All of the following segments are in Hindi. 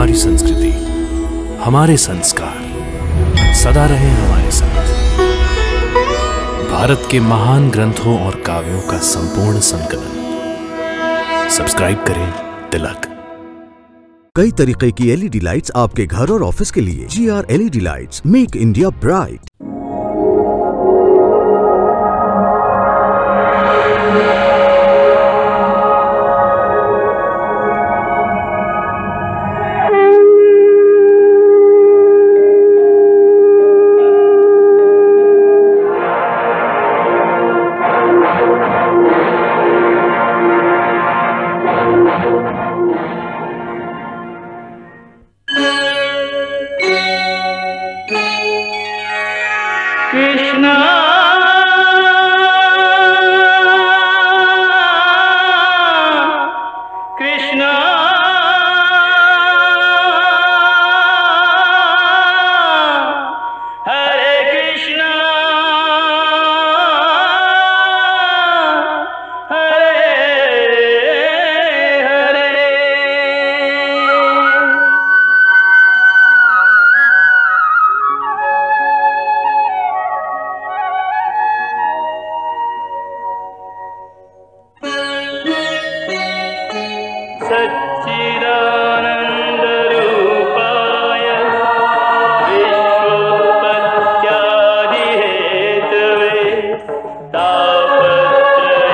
हमारी संस्कृति, हमारे संस्कार सदा रहे हमारे साथ। भारत के महान ग्रंथों और काव्यों का संपूर्ण संकलन। सब्सक्राइब करें तिलक। कई तरीके की एलईडी लाइट्स आपके घर और ऑफिस के लिए। GR LED lights, make India bright. Krishna Krishna Hare Krishna Hare Hare. सच्चिदानंद रूपाय विश्वोत्पत्त्यादि हेतवे तापत्रय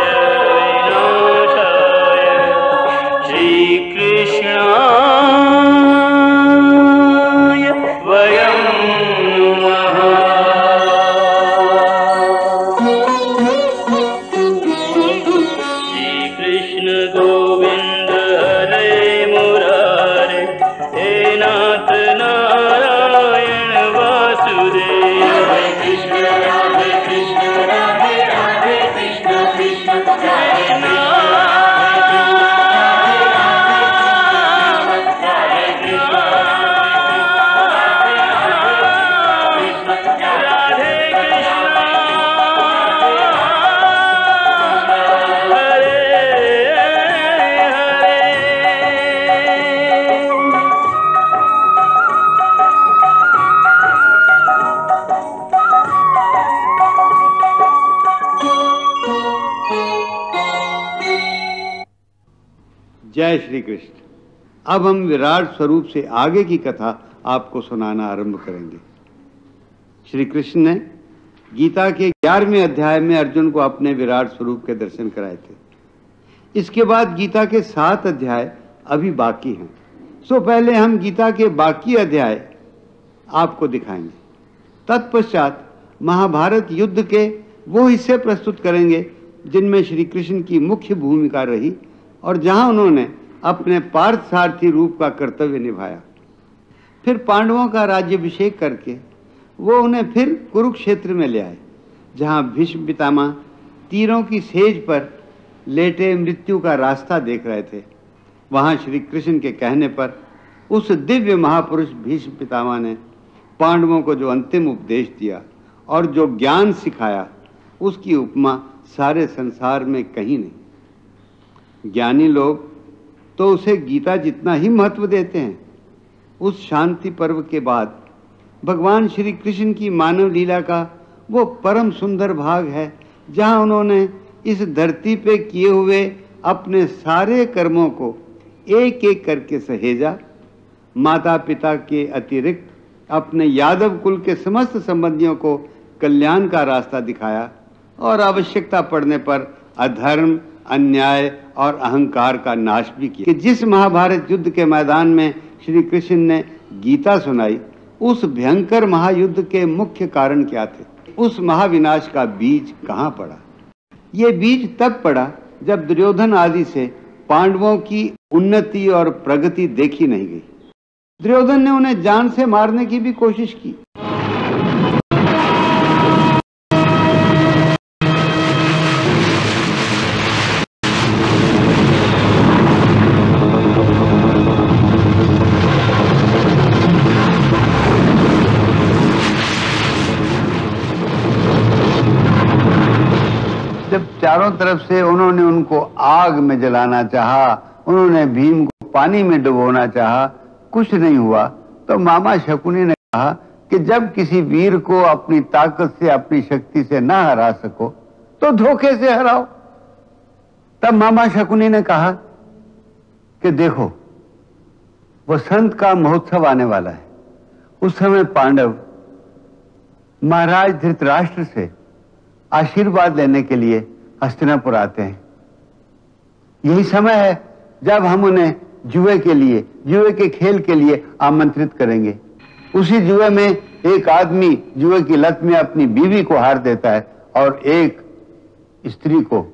विनाशाय श्री कृष्णाय वयं नमः। श्री कृष्ण गोविंद हरे मुरारे, हे नाथ नारायण वासुदेव। हरे कृष्ण राधे कृष्ण राधे राधे कृष्ण कृष्ण कृष्ण जय श्री कृष्ण। अब हम विराट स्वरूप से आगे की कथा आपको सुनाना आरंभ करेंगे। श्री कृष्ण ने गीता के 11वें अध्याय में अर्जुन को अपने विराट स्वरूप के दर्शन कराए थे। इसके बाद गीता के 7 अध्याय अभी बाकी हैं। सो पहले हम गीता के बाकी अध्याय आपको दिखाएंगे। तत्पश्चात महाभारत युद्ध के वो हिस्से प्रस्तुत करेंगे जिनमें श्री कृष्ण की मुख्य भूमिका रही और जहां उन्होंने अपने पार्थसारथी रूप का कर्तव्य निभाया। फिर पांडवों का राज्याभिषेक करके वो उन्हें फिर कुरुक्षेत्र में ले आए, जहां भीष्म पितामह तीरों की सेज पर लेटे मृत्यु का रास्ता देख रहे थे। वहां श्री कृष्ण के कहने पर उस दिव्य महापुरुष भीष्म पितामह ने पांडवों को जो अंतिम उपदेश दिया और जो ज्ञान सिखाया, उसकी उपमा सारे संसार में कहीं नहीं। ज्ञानी लोग तो उसे गीता जितना ही महत्व देते हैं। उस शांति पर्व के बाद भगवान श्री कृष्ण की मानव लीला का वो परम सुंदर भाग है, जहां उन्होंने इस धरती पे किए हुए अपने सारे कर्मों को एक एक करके सहेजा। माता पिता के अतिरिक्त अपने यादव कुल के समस्त संबंधियों को कल्याण का रास्ता दिखाया और आवश्यकता पड़ने पर अधर्म, अन्याय और अहंकार का नाश भी किया। कि जिस महाभारत युद्ध के मैदान में श्री कृष्ण ने गीता सुनाई, उस भयंकर महायुद्ध के मुख्य कारण क्या थे? उस महाविनाश का बीज कहाँ पड़ा? ये बीज तब पड़ा जब दुर्योधन आदि से पांडवों की उन्नति और प्रगति देखी नहीं गई। दुर्योधन ने उन्हें जान से मारने की भी कोशिश की। जब चारों तरफ से उन्होंने उनको आग में जलाना चाहा, उन्होंने भीम को पानी में डुबोना चाहा, कुछ नहीं हुआ तो मामा शकुनी ने कहा कि जब किसी वीर को अपनी ताकत से, अपनी शक्ति से ना हरा सको तो धोखे से हराओ। तब मामा शकुनी ने कहा कि देखो, वसंत का महोत्सव आने वाला है। उस समय पांडव महाराज धृतराष्ट्र से आशीर्वाद लेने के लिए हस्तिनापुर आते हैं। यही समय है जब हम उन्हें जुए के खेल के लिए आमंत्रित करेंगे। उसी जुए में एक आदमी जुए की लत में अपनी बीवी को हार देता है और एक स्त्री को,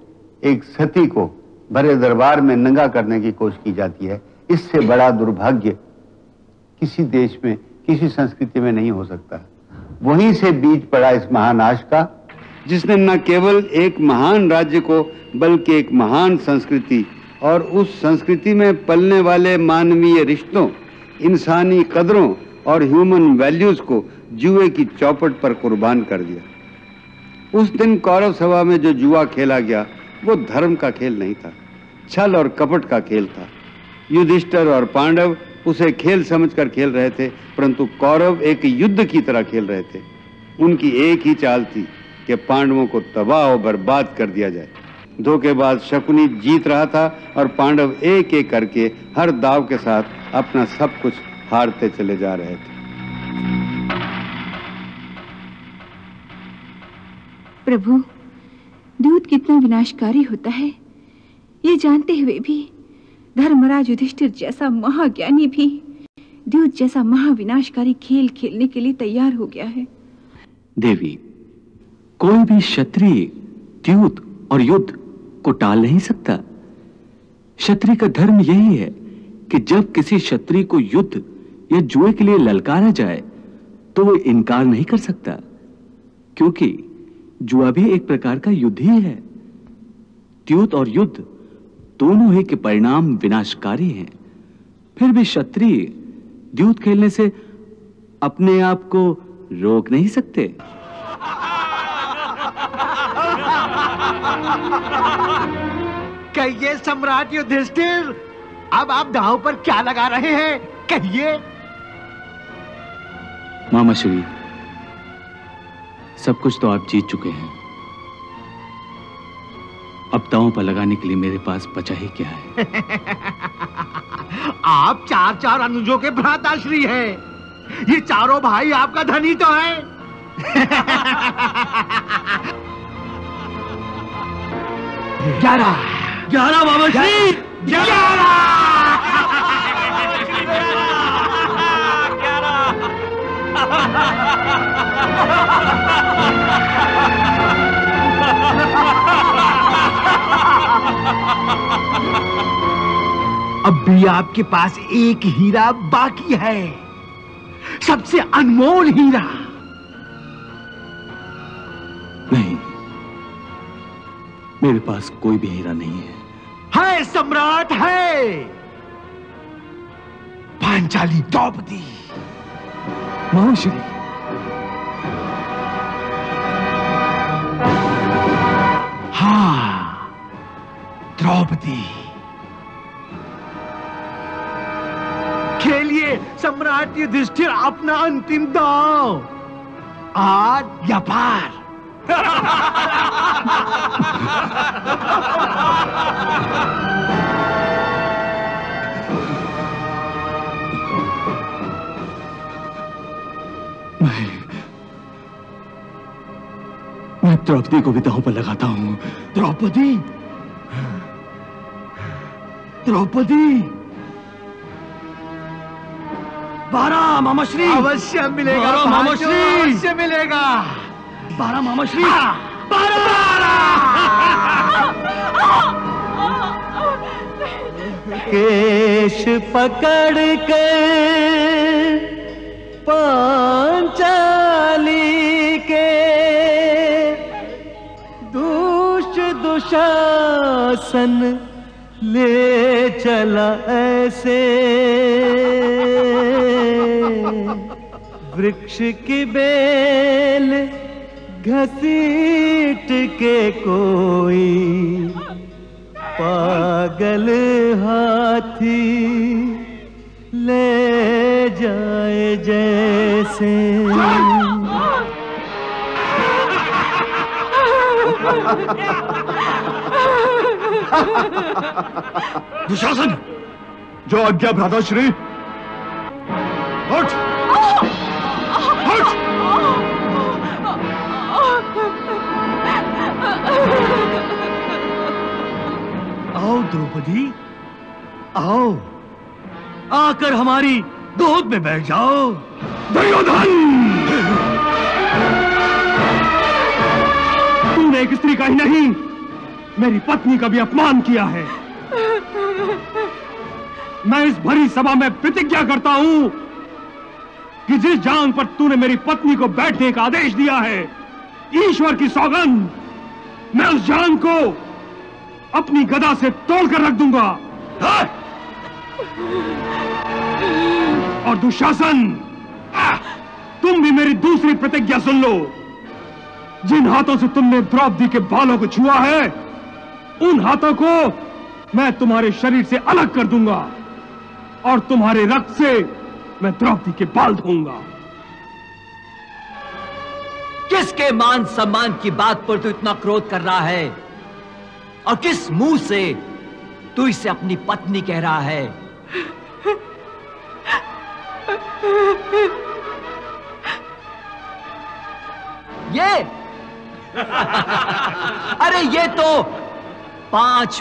एक सती को भरे दरबार में नंगा करने की कोशिश की जाती है। इससे बड़ा दुर्भाग्य किसी देश में, किसी संस्कृति में नहीं हो सकता। वहीं से बीज पड़ा इस महानाश का, जिसने न केवल एक महान राज्य को बल्कि एक महान संस्कृति और उस संस्कृति में पलने वाले मानवीय रिश्तों, इंसानी कदरों और ह्यूमन वैल्यूज को जुए की चौपट पर कुर्बान कर दिया। उस दिन कौरव सभा में जो जुआ खेला गया वो धर्म का खेल नहीं था, छल और कपट का खेल था। युधिष्ठिर और पांडव उसे खेल समझकर खेल रहे थे, परंतु कौरव एक युद्ध की तरह खेल रहे थे। उनकी एक ही चाल थी कि पांडवों को तबाह और बर्बाद कर दिया जाए। धोखेबाज शकुनी जीत रहा था और पांडव एक एक करके हर दाव के साथ अपना सब कुछ हारते चले जा रहे थे। प्रभु, दूत कितना विनाशकारी होता है ये जानते हुए भी धर्मराज युधिष्ठिर जैसा महाज्ञानी भी दूत जैसा महाविनाशकारी खेल खेलने के लिए तैयार हो गया है। देवी, कोई भी क्षत्रिय द्यूत और युद्ध को टाल नहीं सकता। क्षत्रिय का धर्म यही है कि जब किसी क्षत्रिय को युद्ध या जुए के लिए ललकारा जाए तो वो इनकार नहीं कर सकता, क्योंकि जुआ भी एक प्रकार का युद्ध ही है। द्यूत और युद्ध दोनों ही के परिणाम विनाशकारी हैं। फिर भी क्षत्रिय द्यूत खेलने से अपने आप को रोक नहीं सकते। कहिए सम्राट युधिष्ठिर, अब आप दांव पर क्या लगा रहे हैं, कहिए। मामा श्री, सब कुछ तो आप जीत चुके हैं। अब दांव पर लगाने के लिए मेरे पास बचा ही क्या है। आप चार अनुजों के भ्राताश्री हैं। ये चारों भाई आपका धनी तो है। 11 मामा श्री, 11। अब भी आपके पास एक हीरा बाकी है, सबसे अनमोल हीरा। नहीं, मेरे पास कोई भी हीरा नहीं है। है सम्राट, है पांचाली द्रौपदी। मामाश्री, हाँ, द्रौपदी। खेलिए सम्राट युधिष्ठिर अपना अंतिम दांव, आज या पार। मैं द्रौपदी को भी दांव पर लगाता हूं। द्रौपदी, द्रौपदी। 12 मामाश्री, अवश्य मिलेगा। 12 मामाश्री, अवश्य मिलेगा। 12 मामाश्री, 12। केश पकड़ कर पांचाली के दुशासन ले चला ऐसे, वृक्ष की बेल घसीट के कोई पागल हाथी ले जाए जैसे। दुशासन, जो आज्ञा भ्राताश्री। उठ, उठ। आओ द्रौपदी, आओ, आकर हमारी गोद में बैठ जाओ। दुर्योधन, तूने एक स्त्री का ही नहीं, मेरी पत्नी का भी अपमान किया है। मैं इस भरी सभा में प्रतिज्ञा करता हूं कि जिस जांग पर तूने मेरी पत्नी को बैठने का आदेश दिया है, ईश्वर की सौगंध, मैं उस जांग को अपनी गदा से तोड़कर रख दूंगा। और दुशासन, तुम भी मेरी दूसरी प्रतिज्ञा सुन लो। जिन हाथों से तुमने द्रौपदी के बालों को छुआ है, उन हाथों को मैं तुम्हारे शरीर से अलग कर दूंगा और तुम्हारे रक्त से मैं द्रौपदी के बाल धोऊंगा। किसके मान सम्मान की बात पर तू इतना क्रोध कर रहा है और किस मुंह से तू इसे अपनी पत्नी कह रहा है? ये अरे ये तो 5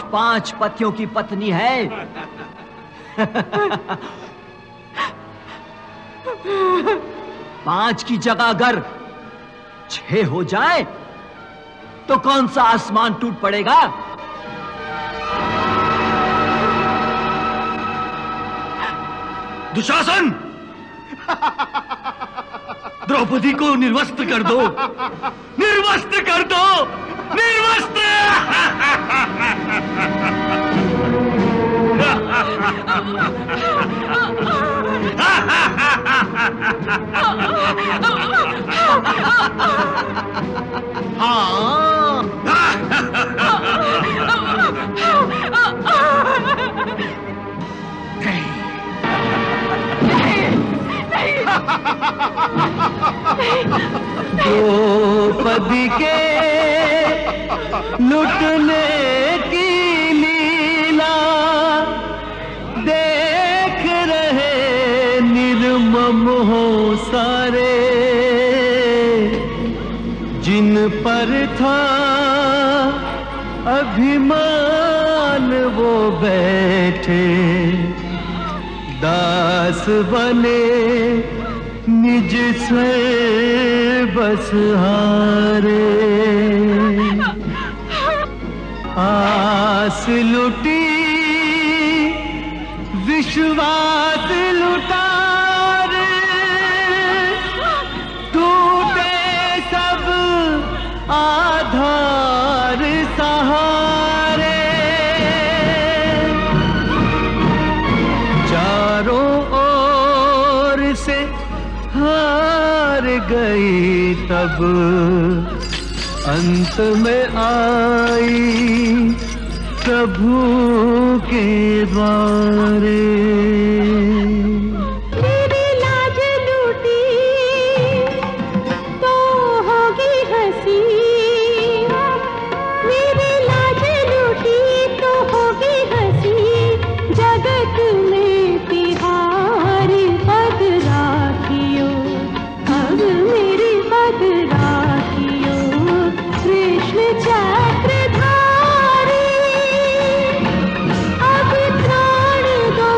पतियों की पत्नी है। 5 की जगह अगर 6 हो जाए तो कौन सा आसमान टूट पड़ेगा? दुशासन, द्रौपदी को निर्वस्त्र कर दो, निर्वस्त्र कर दो, निर्वस्त्र। द्रौपदी के लुटने की लीला देख रहे निर्मम हो सारे। जिन पर था अभिमान वो बैठे दास बने निज से बस हारे। आस लुटी विश्वास लुटार, टूटे सब आधार सहारे। चारों ओर से हार गई तब अंत में आई प्रभु के द्वारे। मेरी लाज लूटी तो होगी हंसी, मेरी लाज लूटी तो होगी हंसी। जगत में तिहार पद राखियो, अब मेरी पद राखियो। कृष्ण चक्रधारी अब त्राण दो,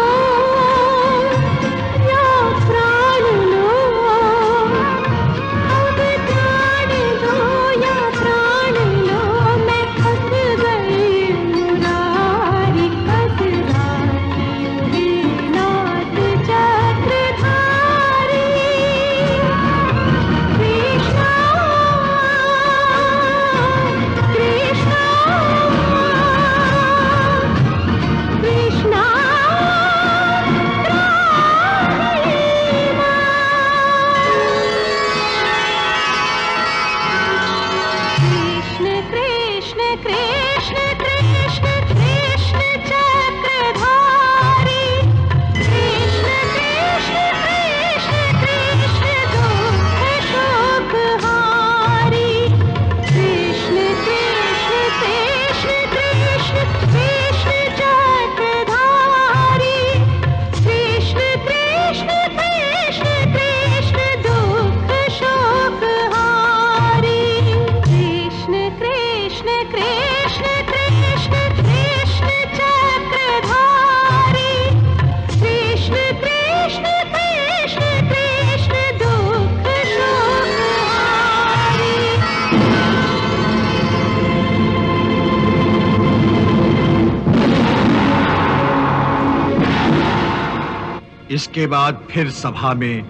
इसके बाद फिर सभा में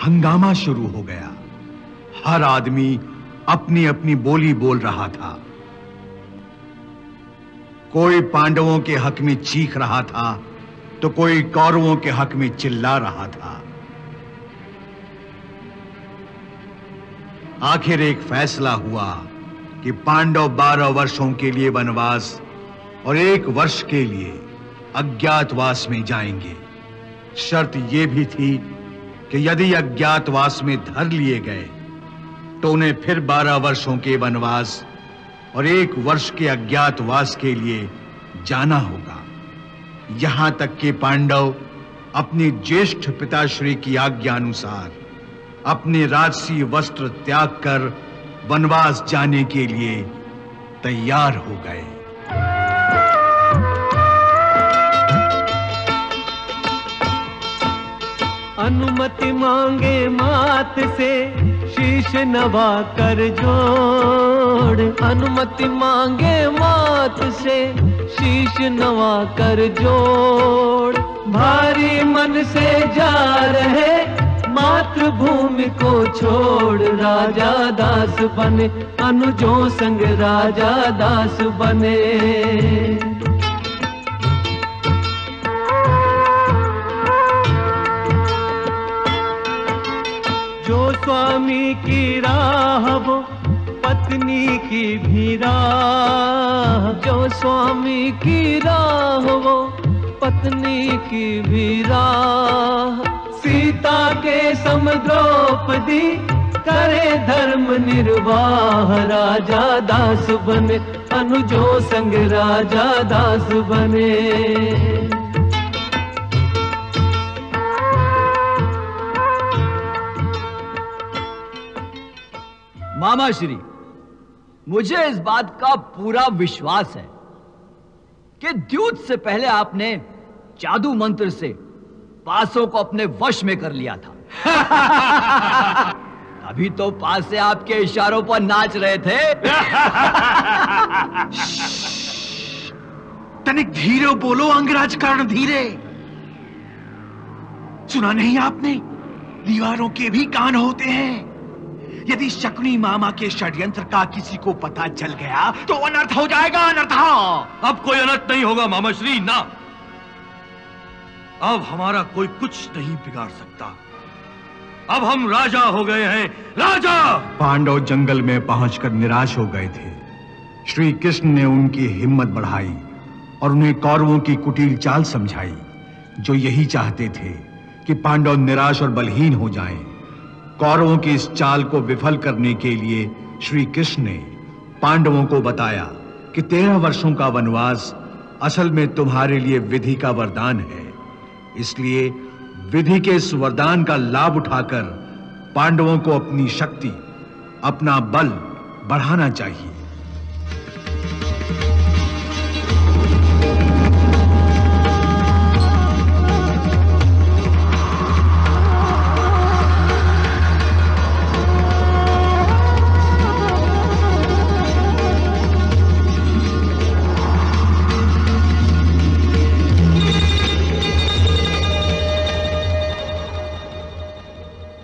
हंगामा शुरू हो गया। हर आदमी अपनी अपनी बोली बोल रहा था। कोई पांडवों के हक में चीख रहा था तो कोई कौरवों के हक में चिल्ला रहा था। आखिर एक फैसला हुआ कि पांडव 12 वर्षों के लिए वनवास और 1 वर्ष के लिए अज्ञातवास में जाएंगे। शर्त यह भी थी कि यदि अज्ञातवास में धर लिए गए तो उन्हें फिर 12 वर्षों के वनवास और 1 वर्ष के अज्ञातवास के लिए जाना होगा। यहां तक कि पांडव अपने ज्येष्ठ पिताश्री की आज्ञा अनुसार अपने राजसी वस्त्र त्याग कर वनवास जाने के लिए तैयार हो गए। अनुमति मांगे मात से शीश नवा कर जोड़, अनुमति मांगे मात से शीश नवा कर जोड़। भारी मन से जा रहे मातृभूमि को छोड़, राजा दास बने अनुजों संग राजा दास बने। जो स्वामी की राह वो पत्नी की भी राह, जो स्वामी की राह वो पत्नी की भी राह। सीता के सम द्रौपदी करे धर्म निर्वाह, राजा दास बने अनुजों संग राजा दास बने। मामा श्री, मुझे इस बात का पूरा विश्वास है कि द्यूत से पहले आपने जादू मंत्र से पासों को अपने वश में कर लिया था। अभी तो पासे आपके इशारों पर नाच रहे थे। तनिक धीरे बोलो अंगराज कर्ण, धीरे। सुना नहीं आपने? दीवारों के भी कान होते हैं। यदि शकुनी मामा के षड्यंत्र का किसी को पता चल गया तो अनर्थ हो जाएगा, अनर्थ। अब कोई अनर्थ नहीं होगा मामा श्री, ना। अब हमारा कोई कुछ नहीं बिगाड़ सकता। अब हम राजा हो गए हैं, राजा। पांडव जंगल में पहुंचकर निराश हो गए थे। श्री कृष्ण ने उनकी हिम्मत बढ़ाई और उन्हें कौरवों की कुटिल चाल समझाई, जो यही चाहते थे कि पांडव निराश और बलहीन हो जाएं। कौरवों की इस चाल को विफल करने के लिए श्री कृष्ण ने पांडवों को बताया कि 13 वर्षों का वनवास असल में तुम्हारे लिए विधि का वरदान है। इसलिए विधि के इस वरदान का लाभ उठाकर पांडवों को अपनी शक्ति, अपना बल बढ़ाना चाहिए।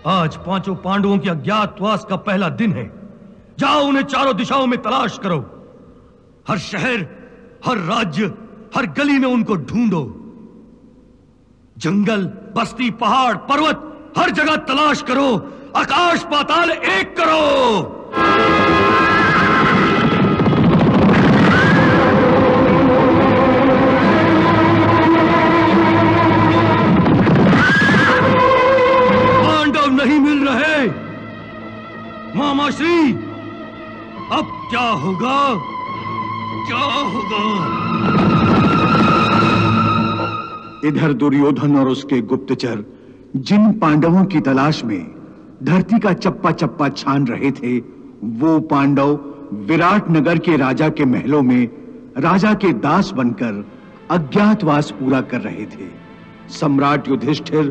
आज 5 पांडवों की अज्ञातवास का पहला दिन है। जाओ, उन्हें चारों दिशाओं में तलाश करो। हर शहर, हर राज्य, हर गली में उनको ढूंढो। जंगल, बस्ती, पहाड़, पर्वत, हर जगह तलाश करो। आकाश पाताल एक करो। नहीं मिल रहे। मामा श्री, अब क्या होगा? क्या होगा? इधर दुर्योधन और उसके गुप्तचर जिन पांडवों की तलाश में धरती का चप्पा चप्पा छान रहे थे, वो पांडव विराट नगर के राजा के महलों में राजा के दास बनकर अज्ञातवास पूरा कर रहे थे। सम्राट युधिष्ठिर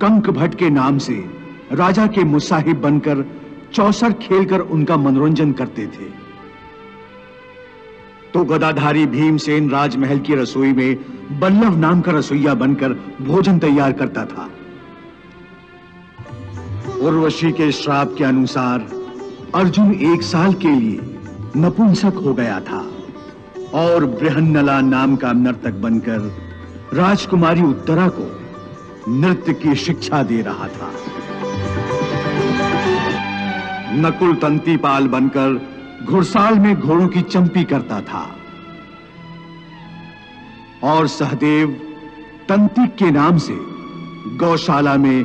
कंक भट्ट के नाम से राजा के मुसाहिब बनकर चौसर खेलकर उनका मनोरंजन करते थे, तो गदाधारी भीमसेन राजमहल की रसोई में बल्लभ नाम का रसोइया बनकर भोजन तैयार करता था। उर्वशी के श्राप के अनुसार अर्जुन 1 साल के लिए नपुंसक हो गया था और बृहन्नला नाम का नर्तक बनकर राजकुमारी उत्तरा को नृत्य की शिक्षा दे रहा था। नकुल तंतीपाल बनकर घुड़साल में घोड़ों की चंपी करता था और सहदेव तंतिक के नाम से गौशाला में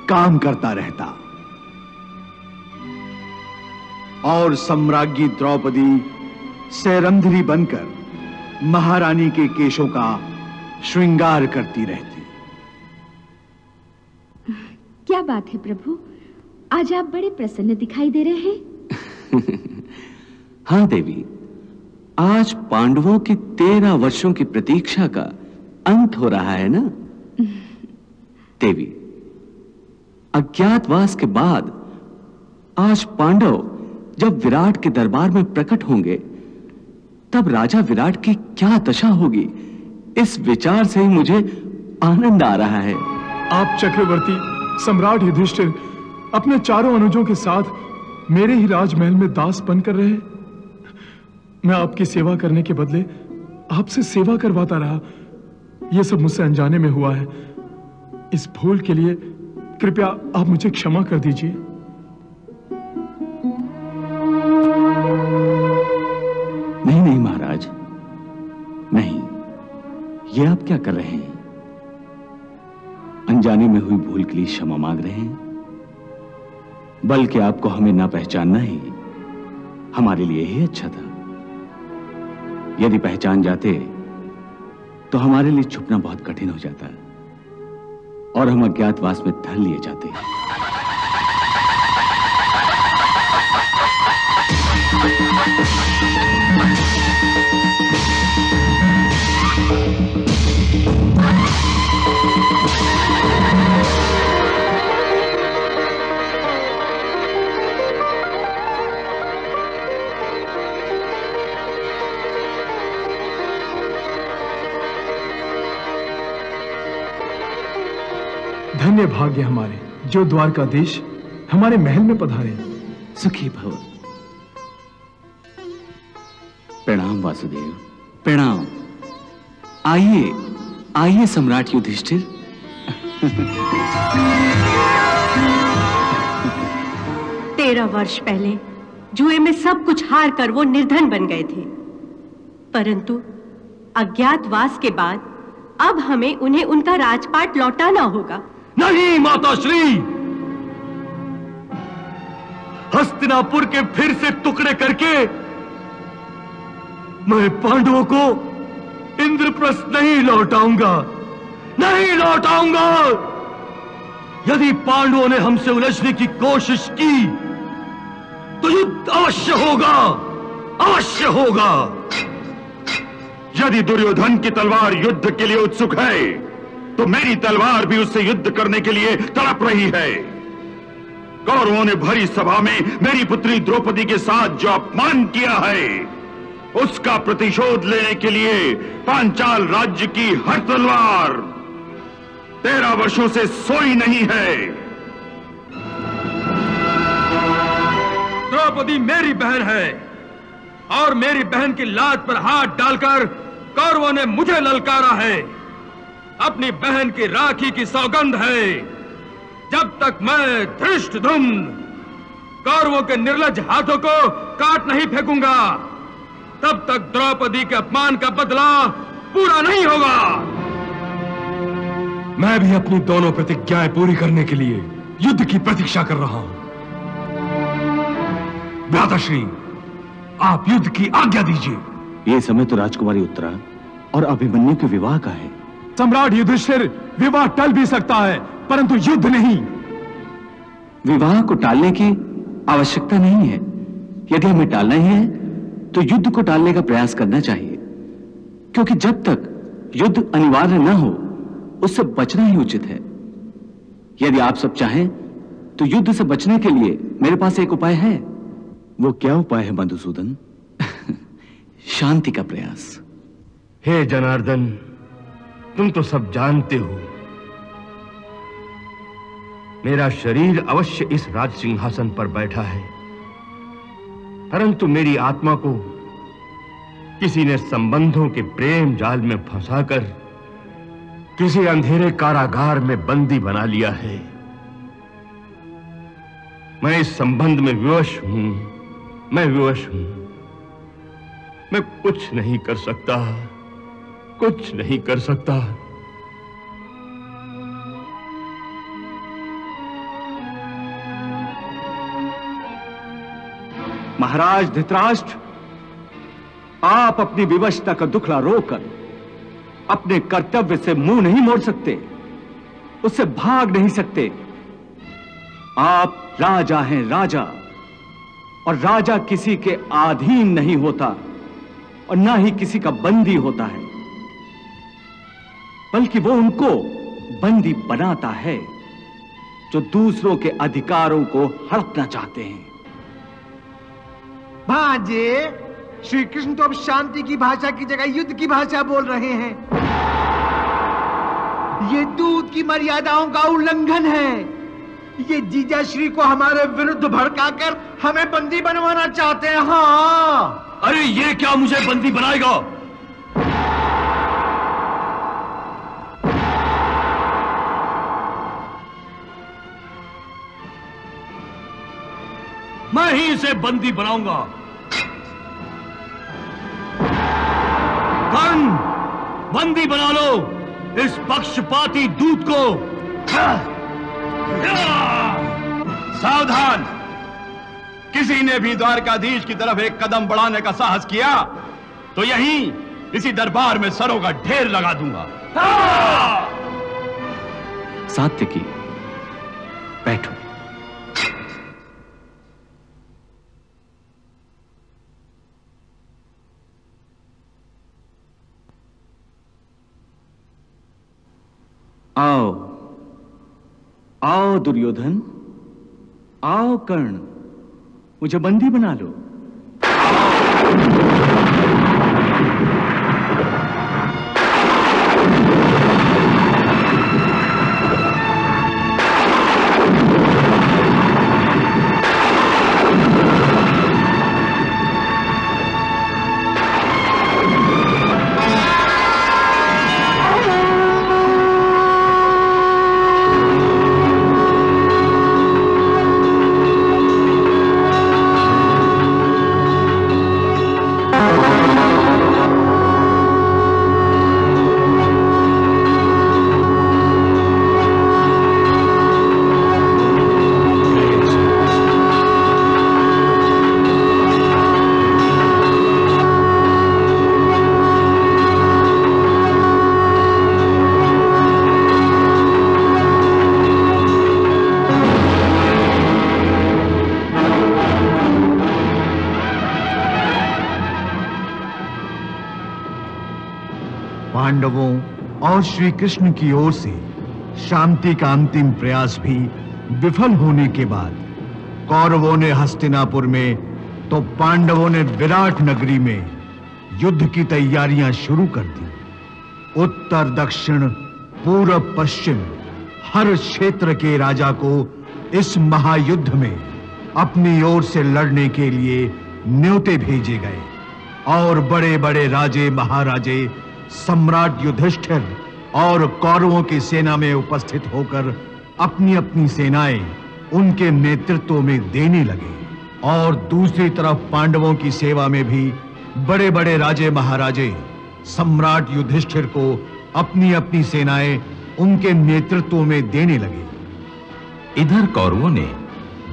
काम करता रहता और सम्राज्ञी द्रौपदी सैरंध्री बनकर महारानी के केशों का श्रृंगार करती रहती। क्या बात है प्रभु, आज आप बड़े प्रसन्न दिखाई दे रहे हैं। हाँ देवी, आज पांडवों की 13 वर्षों की प्रतीक्षा का अंत हो रहा है ना। देवी, अज्ञातवास के बाद आज पांडव जब विराट के दरबार में प्रकट होंगे तब राजा विराट की क्या दशा होगी, इस विचार से ही मुझे आनंद आ रहा है। आप चक्रवर्ती सम्राट युधिष्ठिर अपने चारों अनुजों के साथ मेरे ही राजमहल में दास बनकर रहे। मैं आपकी सेवा करने के बदले आपसे सेवा करवाता रहा। यह सब मुझसे अनजाने में हुआ है। इस भूल के लिए कृपया आप मुझे क्षमा कर दीजिए। नहीं नहीं महाराज, नहीं, ये आप क्या कर रहे हैं? अनजाने में हुई भूल के लिए क्षमा मांग रहे हैं, बल्कि आपको हमें ना पहचानना ही हमारे लिए ही अच्छा था। यदि पहचान जाते तो हमारे लिए छुपना बहुत कठिन हो जाता और हम अज्ञातवास में धर लिए जाते। धन्य भाग्य हमारे जो द्वारकाधीश हमारे महल में पधारे। सुखी भव। प्रणाम वासुदेव, प्रणाम। आइए आइए सम्राट युधिष्ठिर। 13 वर्ष पहले जुए में सब कुछ हार कर वो निर्धन बन गए थे, परंतु अज्ञातवास के बाद अब हमें उन्हें उनका राजपाट लौटाना होगा। नहीं माताश्री, हस्तिनापुर के फिर से टुकड़े करके मैं पांडवों को इंद्रप्रस्थ नहीं लौटाऊंगा, नहीं लौटाऊंगा। यदि पांडवों ने हमसे उलझने की कोशिश की तो युद्ध अवश्य होगा, अवश्य होगा। यदि दुर्योधन की तलवार युद्ध के लिए उत्सुक है तो मेरी तलवार भी उससे युद्ध करने के लिए तड़प रही है। कौरवों ने भरी सभा में मेरी पुत्री द्रौपदी के साथ जो अपमान किया है उसका प्रतिशोध लेने के लिए पांचाल राज्य की हर तलवार 13 वर्षों से सोई नहीं है। द्रौपदी मेरी बहन है और मेरी बहन की लाज पर हाथ डालकर कौरवों ने मुझे ललकारा है। अपनी बहन की राखी की सौगंध है, जब तक मैं धृष्टद्युम्न कौरवों के निर्लज हाथों को काट नहीं फेंकूंगा तब तक द्रौपदी के अपमान का बदला पूरा नहीं होगा। मैं भी अपनी दोनों प्रतिज्ञाएं पूरी करने के लिए युद्ध की प्रतीक्षा कर रहा हूं। भ्राताश्री, आप युद्ध की आज्ञा दीजिए। ये समय तो राजकुमारी उत्तरा और अभिमन्यु के विवाह का है। सम्राट युधिष्ठिर, विवाह टल भी सकता है परंतु युद्ध नहीं। विवाह को टालने की आवश्यकता नहीं है। यदि हमें टालना ही है तो युद्ध को टालने का प्रयास करना चाहिए, क्योंकि जब तक युद्ध अनिवार्य न हो उससे बचना ही उचित है। यदि आप सब चाहें तो युद्ध से बचने के लिए मेरे पास एक उपाय है। वो क्या उपाय है मधुसूदन? शांति का प्रयास। हे जनार्दन, तुम तो सब जानते हो मेरा शरीर अवश्य इस राज सिंहासन पर बैठा है, परंतु मेरी आत्मा को किसी ने संबंधों के प्रेम जाल में फंसाकर किसी अंधेरे कारागार में बंदी बना लिया है। मैं इस संबंध में विवश हूं, मैं विवश हूं। मैं कुछ नहीं कर सकता, कुछ नहीं कर सकता। महाराज धृतराष्ट्र, आप अपनी विवशता का दुखड़ा रोककर अपने कर्तव्य से मुंह नहीं मोड़ सकते, उससे भाग नहीं सकते। आप राजा हैं, राजा, और राजा किसी के अधीन नहीं होता और ना ही किसी का बंदी होता है, बल्कि वो उनको बंदी बनाता है जो दूसरों के अधिकारों को हड़पना चाहते हैं। भांजे, श्री कृष्ण तो अब शांति की भाषा की जगह युद्ध की भाषा बोल रहे हैं। ये दूत की मर्यादाओं का उल्लंघन है। ये जीजा श्री को हमारे विरुद्ध भड़काकर हमें बंदी बनवाना चाहते हैं। हाँ, अरे ये क्या मुझे बंदी बनाएगा? मैं ही इसे बंदी बनाऊंगा। कर्ण, बंदी बना लो इस पक्षपाती दूत को। सावधान! किसी ने भी द्वारकाधीश की तरफ एक कदम बढ़ाने का साहस किया तो यहीं इसी दरबार में सरों का ढेर लगा दूंगा। सात्यकी, बैठो। आओ आओ दुर्योधन, आओ कर्ण, मुझे बंदी बना लो। पांडवों और श्री कृष्ण की ओर से शांति का अंतिम प्रयास भी विफल होने के बाद कौरवों ने हस्तिनापुर में तो पांडवों ने विराट नगरी में युद्ध की तैयारियां शुरू कर दी। उत्तर दक्षिण पूर्व पश्चिम हर क्षेत्र के राजा को इस महायुद्ध में अपनी ओर से लड़ने के लिए न्योते भेजे गए और बड़े बड़े राजे महाराजे सम्राट युधिष्ठिर और कौरवों की सेना में उपस्थित होकर अपनी अपनी सेनाएं उनके नेतृत्व में देने लगे। और दूसरी तरफ पांडवों की सेवा में भी बड़े बड़े राजे महाराजे सम्राट युधिष्ठिर को अपनी अपनी सेनाएं उनके नेतृत्व में देने लगे। इधर कौरवों ने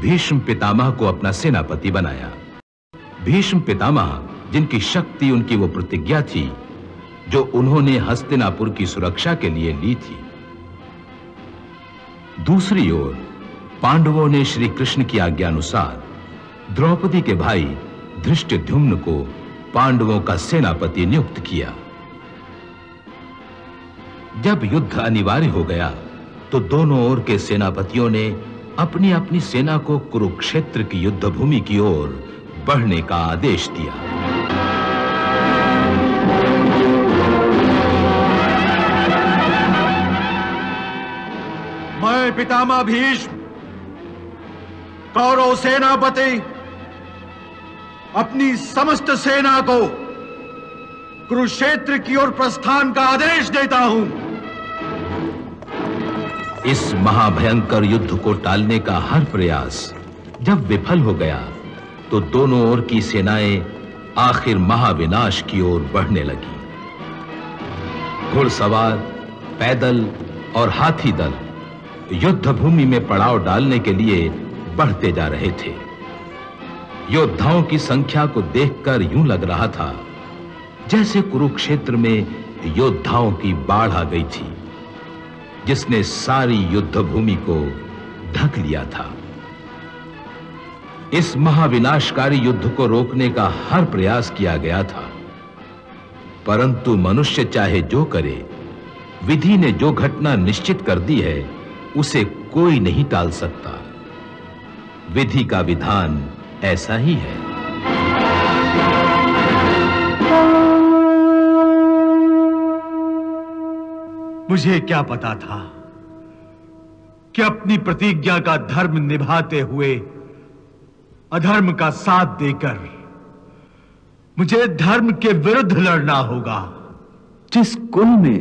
भीष्म पितामह को अपना सेनापति बनाया। भीष्म पितामह, जिनकी शक्ति उनकी वो प्रतिज्ञा थी जो उन्होंने हस्तिनापुर की सुरक्षा के लिए ली थी। दूसरी ओर पांडवों ने श्री कृष्ण की आज्ञा अनुसार द्रौपदी के भाई धृष्टद्युम्न को पांडवों का सेनापति नियुक्त किया। जब युद्ध अनिवार्य हो गया तो दोनों ओर के सेनापतियों ने अपनी अपनी सेना को कुरुक्षेत्र की युद्ध भूमि की ओर बढ़ने का आदेश दिया। मैं पितामह भीष्म कौरव सेनापति अपनी समस्त सेना को कुरुक्षेत्र की ओर प्रस्थान का आदेश देता हूं। इस महाभयंकर युद्ध को टालने का हर प्रयास जब विफल हो गया तो दोनों ओर की सेनाएं आखिर महाविनाश की ओर बढ़ने लगी। घुड़सवार, पैदल और हाथी दल युद्ध भूमि में पड़ाव डालने के लिए बढ़ते जा रहे थे। योद्धाओं की संख्या को देखकर यूं लग रहा था जैसे कुरुक्षेत्र में योद्धाओं की बाढ़ आ गई थी जिसने सारी युद्ध भूमि को ढक लिया था। इस महाविनाशकारी युद्ध को रोकने का हर प्रयास किया गया था, परंतु मनुष्य चाहे जो करे, विधि ने जो घटना निश्चित कर दी है उसे कोई नहीं टाल सकता। विधि का विधान ऐसा ही है। मुझे क्या पता था कि अपनी प्रतिज्ञा का धर्म निभाते हुए अधर्म का साथ देकर मुझे धर्म के विरुद्ध लड़ना होगा। जिस कुल में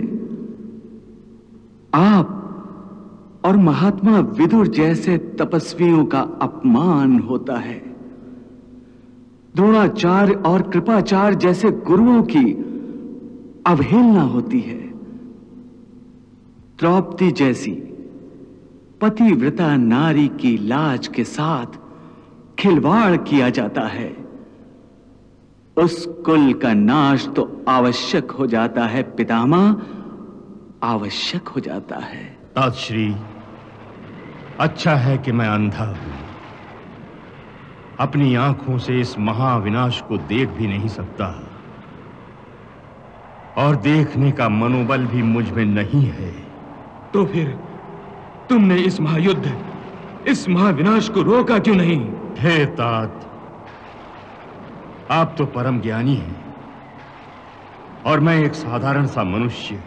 आप और महात्मा विदुर जैसे तपस्वियों का अपमान होता है, द्रोणाचार्य और कृपाचार्य जैसे गुरुओं की अवहेलना होती है, द्रौपदी जैसी पतिव्रता नारी की लाज के साथ खिलवाड़ किया जाता है, उस कुल का नाश तो आवश्यक हो जाता है पितामह, आवश्यक हो जाता है। तातश्री, अच्छा है कि मैं अंधा हूं, अपनी आंखों से इस महाविनाश को देख भी नहीं सकता और देखने का मनोबल भी मुझ में नहीं है। तो फिर तुमने इस महायुद्ध, इस महाविनाश को रोका क्यों नहीं? हे तात, आप तो परम ज्ञानी हैं और मैं एक साधारण सा मनुष्य।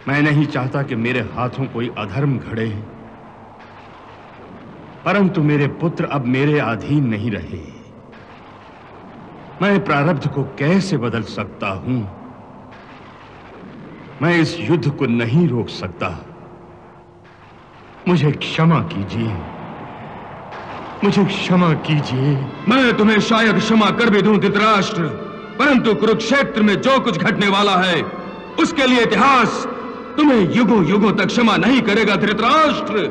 मैं नहीं चाहता कि मेरे हाथों कोई अधर्म घड़े, परंतु मेरे पुत्र अब मेरे अधीन नहीं रहे। मैं प्रारब्ध को कैसे बदल सकता हूं? मैं इस युद्ध को नहीं रोक सकता। मुझे क्षमा कीजिए, मुझे क्षमा कीजिए। मैं तुम्हें शायद क्षमा कर भी दूं धृतराष्ट्र, परंतु कुरुक्षेत्र में जो कुछ घटने वाला है उसके लिए इतिहास तुम्हें युगों युगों तक क्षमा नहीं करेगा धृतराष्ट्र।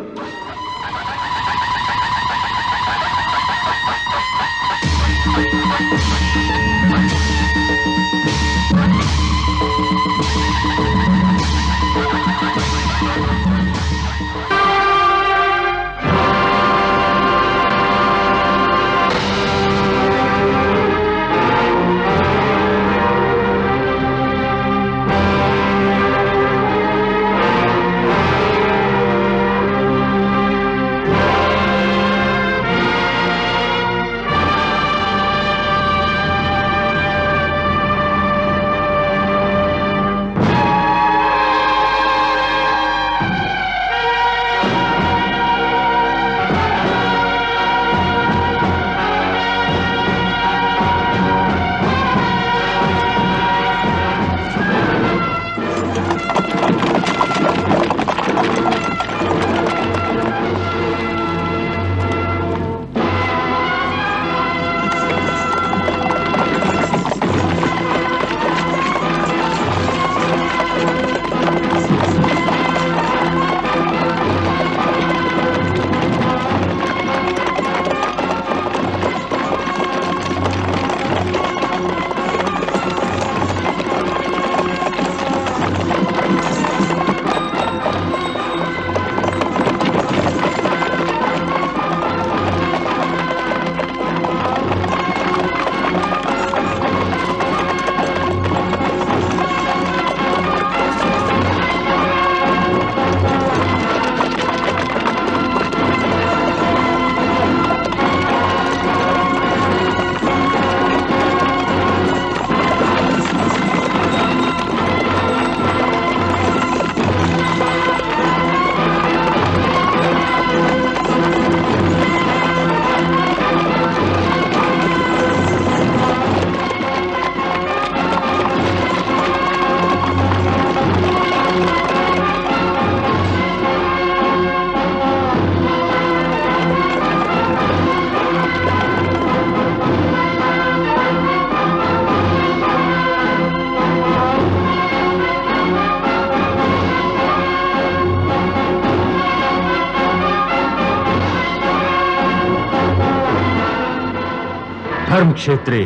धर्म क्षेत्रे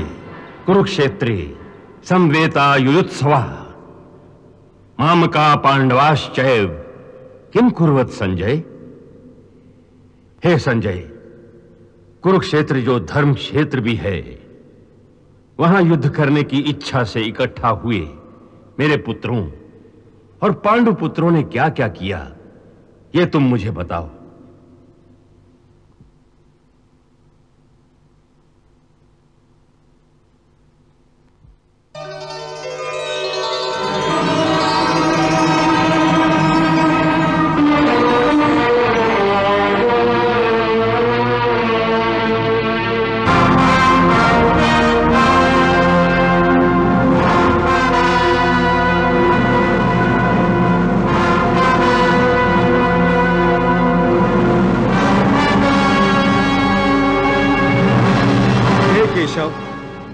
कुरुक्षेत्रे संवेता युयुत्सवः मामका पांडवाश्चैव किम कुर्वत संजय। हे संजय, कुरुक्षेत्र जो धर्म क्षेत्र भी है, वहां युद्ध करने की इच्छा से इकट्ठा हुए मेरे पुत्रों और पांडु पुत्रों ने क्या क्या किया, ये तुम मुझे बताओ।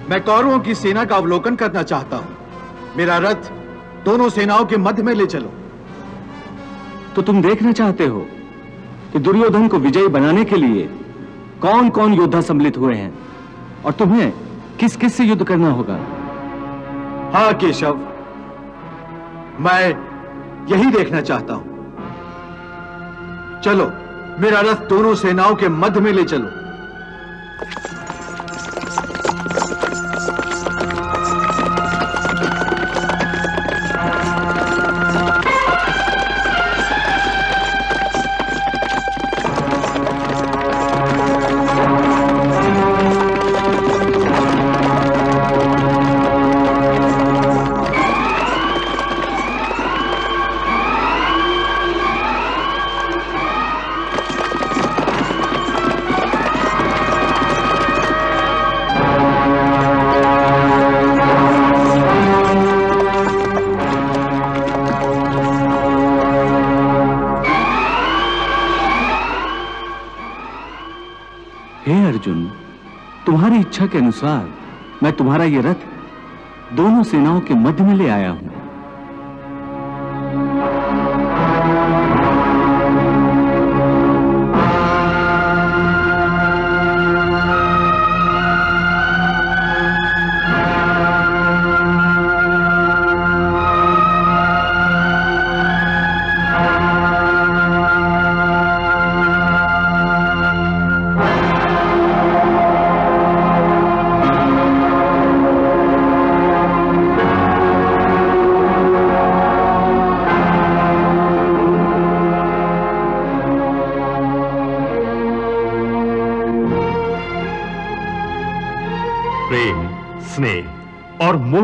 मैं कौरवों की सेना का अवलोकन करना चाहता हूं। मेरा रथ दोनों सेनाओं के मध्य में ले चलो। तो तुम देखना चाहते हो कि दुर्योधन को विजयी बनाने के लिए कौन कौन योद्धा सम्मिलित हुए हैं और तुम्हें किस किस से युद्ध करना होगा? हाँ केशव, मैं यही देखना चाहता हूं। चलो, मेरा रथ दोनों सेनाओं के मध्य में ले चलो। तुम्हारी इच्छा के अनुसार मैं तुम्हारा ये रथ दोनों सेनाओं के मध्य में ले आया हूं।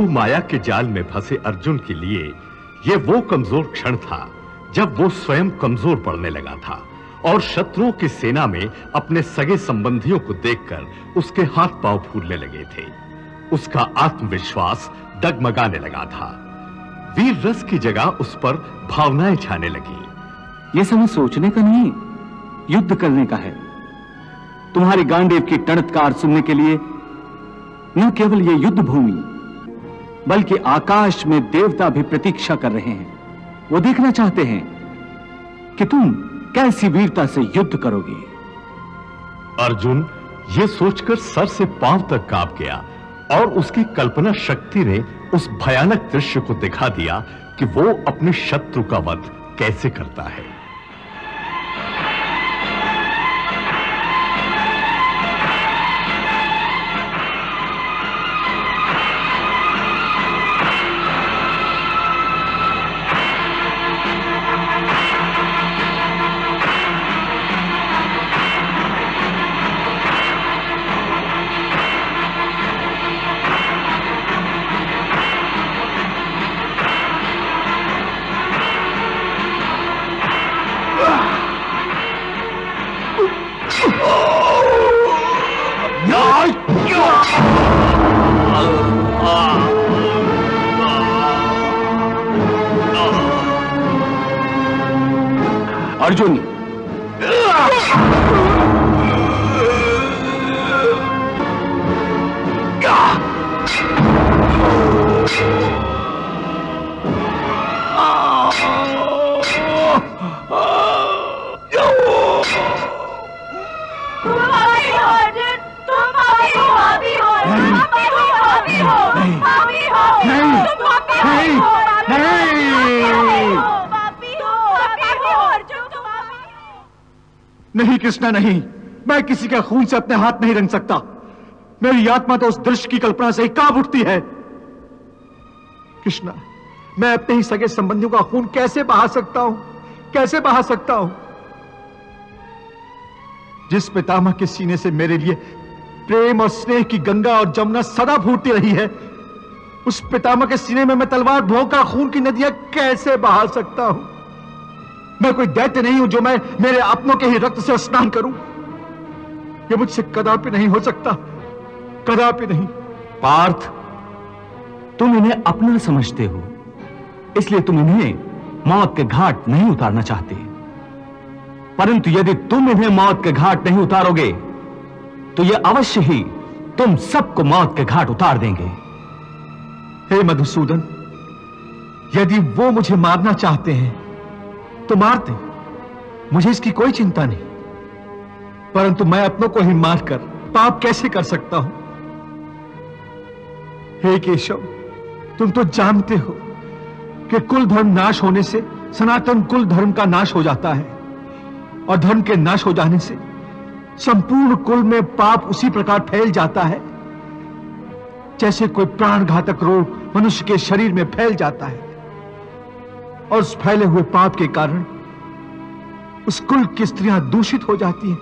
माया के जाल में फंसे अर्जुन के लिए यह वो कमजोर क्षण था जब वो स्वयं कमजोर पड़ने लगा था और शत्रुओं की सेना में अपने सगे संबंधियों को देखकर उसके हाथ पांव फूलने लगे थे। उसका आत्मविश्वास डगमगाने लगा था। वीर रस की जगह उस पर भावनाएं छाने लगी। यह समय सोचने का नहीं, युद्ध करने का है। तुम्हारी गांडीव की टणत्कार सुनने के लिए न केवल यह युद्ध भूमि बल्कि आकाश में देवता भी प्रतीक्षा कर रहे हैं। वो देखना चाहते हैं कि तुम कैसी वीरता से युद्ध करोगे। अर्जुन ये सोचकर सर से पांव तक कांप गया और उसकी कल्पना शक्ति ने उस भयानक दृश्य को दिखा दिया कि वो अपने शत्रु का वध कैसे करता है। अर्जुन, नहीं कृष्णा, नहीं, मैं किसी के खून से अपने हाथ नहीं रंग सकता। मेरी आत्मा तो उस दृश्य की कल्पना से ही कांप उठती है। कृष्णा, मैं अपने ही सगे संबंधियों का खून कैसे बहा सकता हूं, कैसे बहा सकता हूं? जिस पितामह के सीने से मेरे लिए प्रेम और स्नेह की गंगा और जमुना सदा फूटती रही है, उस पितामह के सीने में मैं तलवार भोंका खून की नदियां कैसे बहा सकता हूं? मैं कोई दैत्य नहीं हूं जो मैं मेरे अपनों के ही रक्त से स्नान करूं। यह मुझसे कदापि नहीं हो सकता, कदापि नहीं। पार्थ, तुम इन्हें अपना समझते हो, इसलिए तुम इन्हें मौत के घाट नहीं उतारना चाहते। परंतु यदि तुम इन्हें मौत के घाट नहीं उतारोगे तो ये अवश्य ही तुम सबको मौत के घाट उतार देंगे। हे मधुसूदन, यदि वो मुझे मारना चाहते हैं तो मार दें, मुझे इसकी कोई चिंता नहीं। परंतु मैं अपनों को ही मारकर पाप कैसे कर सकता हूं? हे केशव, तुम तो जानते हो कि कुल धर्म नाश होने से सनातन कुल धर्म का नाश हो जाता है, और धर्म के नाश हो जाने से संपूर्ण कुल में पाप उसी प्रकार फैल जाता है जैसे कोई प्राणघातक रोग मनुष्य के शरीर में फैल जाता है। और उस फैले हुए पाप के कारण उस कुल की स्त्रियां दूषित हो जाती हैं,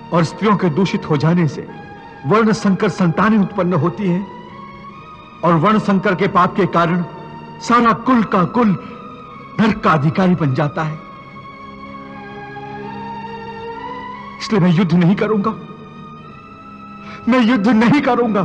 और स्त्रियों के दूषित हो जाने से वर्ण संकर संतानें उत्पन्न होती हैं, और वर्ण संकर के पाप के कारण सारा कुल का कुल नरक का अधिकारी बन जाता है। इसलिए मैं युद्ध नहीं करूंगा, मैं युद्ध नहीं करूंगा।